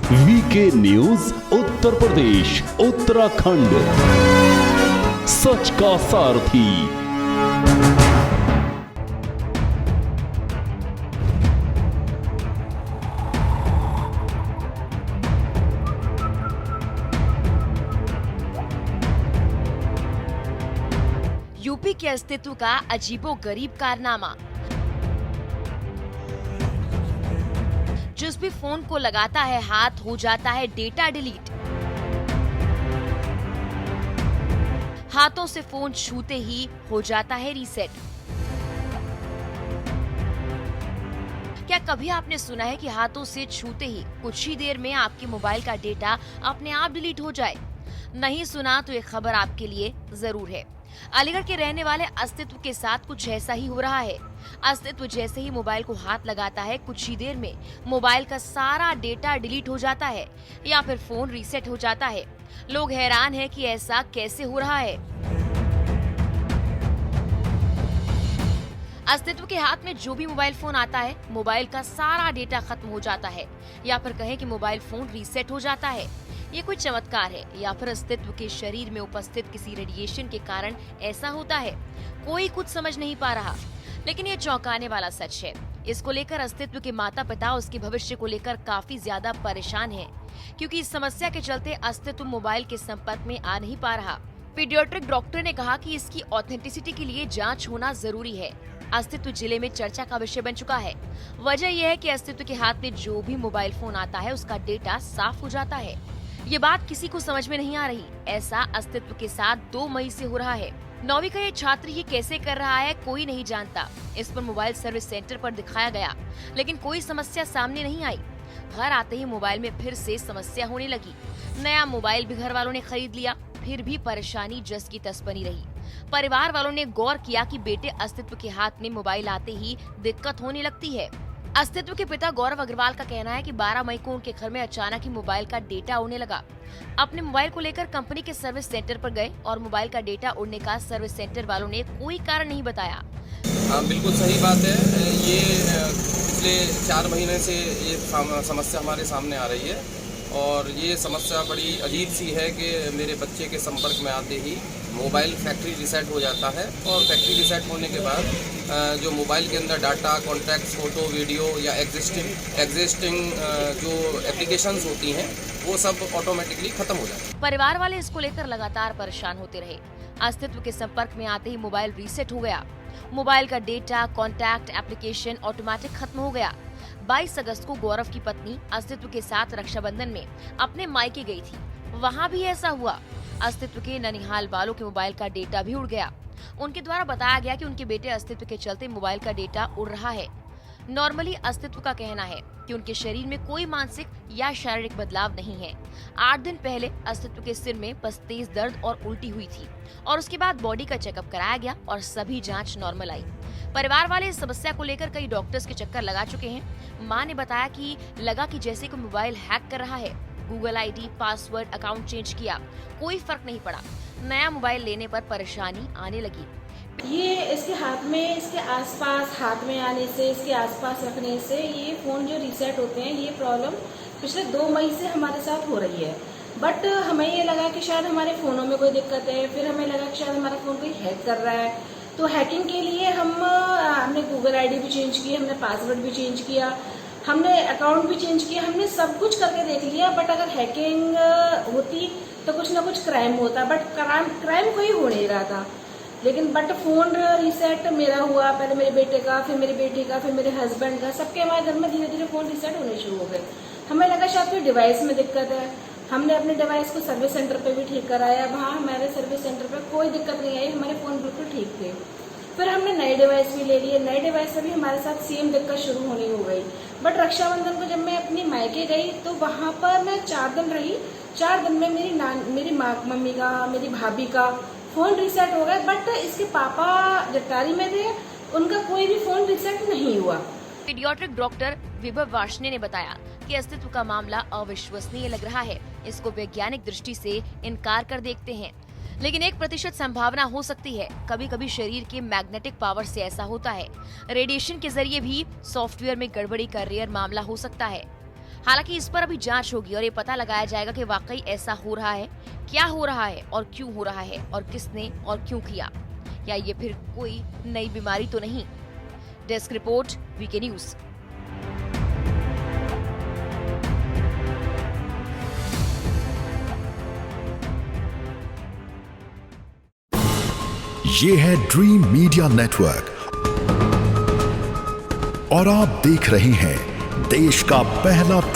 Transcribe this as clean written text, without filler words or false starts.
VK news Uttar Pradesh Uttarakhand, सच का सारथी। UP के अस्तित्व का अजीबोगरीब कारनामा। जिस भी फोन को लगाता है हाथ, हो जाता है डेटा डिलीट। हाथों से फोन छूते ही हो जाता है रीसेट। क्या कभी आपने सुना है कि हाथों से छूते ही कुछ ही देर में आपके मोबाइल का डेटा अपने आप डिलीट हो जाए? नहीं सुना तो ये खबर आपके लिए जरूर है। अलीगढ़ के रहने वाले अस्तित्व के साथ कुछ ऐसा ही हो रहा है। अस्तित्व जैसे ही मोबाइल को हाथ लगाता है, कुछ ही देर में मोबाइल का सारा डेटा डिलीट हो जाता है या फिर फोन रीसेट हो जाता है। लोग हैरान हैं कि ऐसा कैसे हो रहा है। अस्तित्व के हाथ में जो भी मोबाइल फोन आता है, मोबाइल का सारा डेटा खत्म हो जाता है या फिर कहें कि मोबाइल फोन रीसेट हो जाता है। ये कोई चमत्कार है या फिर अस्तित्व के शरीर में उपस्थित किसी रेडिएशन के कारण ऐसा होता है? कोई कुछ समझ नहीं पा रहा, लेकिन ये चौंकाने वाला सच है। इसको लेकर अस्तित्व के माता पिता उसके भविष्य को लेकर काफी ज्यादा परेशान हैं, क्योंकि इस समस्या के चलते अस्तित्व मोबाइल के संपर्क में आ नहीं पा रहा। पीडियाट्रिक डॉक्टर ने कहा कि इसकी ऑथेंटिसिटी के लिए जांच होना जरूरी है। अस्तित्व जिले में चर्चा का विषय बन चुका है। वजह यह है कि अस्तित्व के हाथ में जो भी मोबाइल फोन आता है, उसका डेटा साफ हो जाता है। ये बात किसी को समझ में नहीं आ रही। ऐसा अस्तित्व के साथ 2 मई से हो रहा है। 9वीं का ये छात्र ये कैसे कर रहा है, कोई नहीं जानता। इस पर मोबाइल सर्विस सेंटर पर दिखाया गया, लेकिन कोई समस्या सामने नहीं आई। घर आते ही मोबाइल में फिर से समस्या होने लगी। नया मोबाइल भी घर वालों ने खरीद लिया, फिर भी परेशानी जस की तस बनी रही। परिवार वालों ने गौर किया कि बेटे अस्तित्व के हाथ में मोबाइल आते ही दिक्कत होने लगती है। अस्तित्व के पिता गौरव अग्रवाल का कहना है कि 12 मई को उनके घर में अचानक ही मोबाइल का डेटा उड़ने लगा। अपने मोबाइल को लेकर कंपनी के सर्विस सेंटर पर गए और मोबाइल का डेटा उड़ने का सर्विस सेंटर वालों ने कोई कारण नहीं बताया। बिल्कुल सही बात है। ये पिछले 4 महीने से ये समस्या हमारे सामने आ रही है और ये समस्या बड़ी अजीब सी है कि मेरे बच्चे के संपर्क में आते ही मोबाइल फैक्ट्री रीसेट हो जाता है और फैक्ट्री रीसेट होने के बाद जो मोबाइल के अंदर डाटा, कॉन्टैक्ट्स, फोटो, वीडियो या एग्जिस्टिंग जो एप्लीकेशंस होती हैं वो सब ऑटोमेटिकली खत्म हो जाती है। परिवार वाले इसको लेकर लगातार परेशान होते रहे। अस्तित्व के संपर्क में आते ही मोबाइल रीसेट हो गया। मोबाइल का डेटा, कॉन्टैक्ट, एप्लीकेशन ऑटोमेटिक खत्म हो गया। 22 अगस्त को गौरव की पत्नी अस्तित्व के साथ रक्षाबंधन में अपने मायके गई थी। वहाँ भी ऐसा हुआ। अस्तित्व के ननिहाल वालों के मोबाइल का डेटा भी उड़ गया। उनके द्वारा बताया गया कि उनके बेटे अस्तित्व के चलते मोबाइल का डेटा उड़ रहा है। नॉर्मली अस्तित्व का कहना है कि उनके शरीर में कोई मानसिक या शारीरिक बदलाव नहीं है। 8 दिन पहले अस्तित्व के सिर में बस तेज दर्द और उल्टी हुई थी और उसके बाद बॉडी का चेकअप कराया गया और सभी जांच नॉर्मल आई। परिवार वाले इस समस्या को लेकर कई डॉक्टर्स के चक्कर लगा चुके हैं। मां ने बताया कि लगा कि जैसे कोई मोबाइल हैक कर रहा है। Google ID, password, account change किया, कोई फर्क नहीं पड़ा। नया मोबाइल लेने पर परेशानी आने लगी। ये इसके हाथ में, इसके आसपास हाथ में आने से, इसके आसपास रखने से ये फ़ोन जो रीसेट होते हैं, ये प्रॉब्लम पिछले 2 मई से हमारे साथ हो रही है। बट हमें ये लगा कि शायद हमारे फ़ोनों में कोई दिक्कत है। फिर हमें लगा कि शायद हमारा फ़ोन कोई हैक कर रहा है। तो हैकिंग के लिए हमने गूगल आईडी भी चेंज की, हमने पासवर्ड भी चेंज किया, हमने अकाउंट भी चेंज किया, हमने सब कुछ करके देख लिया। बट अगर हैकिंग होती तो कुछ ना कुछ क्राइम होता। बट क्राइम कोई हो नहीं रहा था। लेकिन बट फ़ोन रीसेट मेरा हुआ, पहले मेरे बेटे का, फिर मेरी बेटी का, फिर मेरे हस्बैंड का, सबके हमारे घर में धीरे धीरे फ़ोन रीसेट होने शुरू हो गए। हमें लगा शायद कोई डिवाइस में दिक्कत है। हमने अपने डिवाइस को सर्विस सेंटर पे भी ठीक कराया। वहाँ हमारे सर्विस सेंटर पे कोई दिक्कत नहीं आई, हमारे फ़ोन बिल्कुल ठीक थे। फिर हमने नए डिवाइस भी ले लिए। नए डिवाइस से भी हमारे साथ सेम दिक्कत शुरू होनी हो गई। बट रक्षाबंधन को जब मैं अपनी मायके गई तो वहाँ पर मैं 4 दिन रही। 4 दिन में मेरी मम्मी का, मेरी भाभी का फ़ोन रीसेट हो गया। बट इसके पापा जटारी में थे, उनका कोई भी फ़ोन रीसेट नहीं हुआ। पीडियाट्रिक डॉक्टर विभव वार्ष्णेय ने बताया कि अस्तित्व का मामला अविश्वसनीय लग रहा है। इसको वैज्ञानिक दृष्टि से इनकार कर देखते हैं, लेकिन 1% संभावना हो सकती है। कभी कभी शरीर के मैग्नेटिक पावर से ऐसा होता है। रेडिएशन के जरिए भी सॉफ्टवेयर में गड़बड़ी का रेयर मामला हो सकता है। हालांकि इस पर अभी जांच होगी और ये पता लगाया जाएगा कि वाकई ऐसा हो रहा है, क्या हो रहा है और क्यों हो रहा है और किसने और क्यों किया, या ये फिर कोई नई बीमारी तो नहीं। Desk report, VK news. ये है ड्रीम मीडिया नेटवर्क और आप देख रहे हैं देश का पहला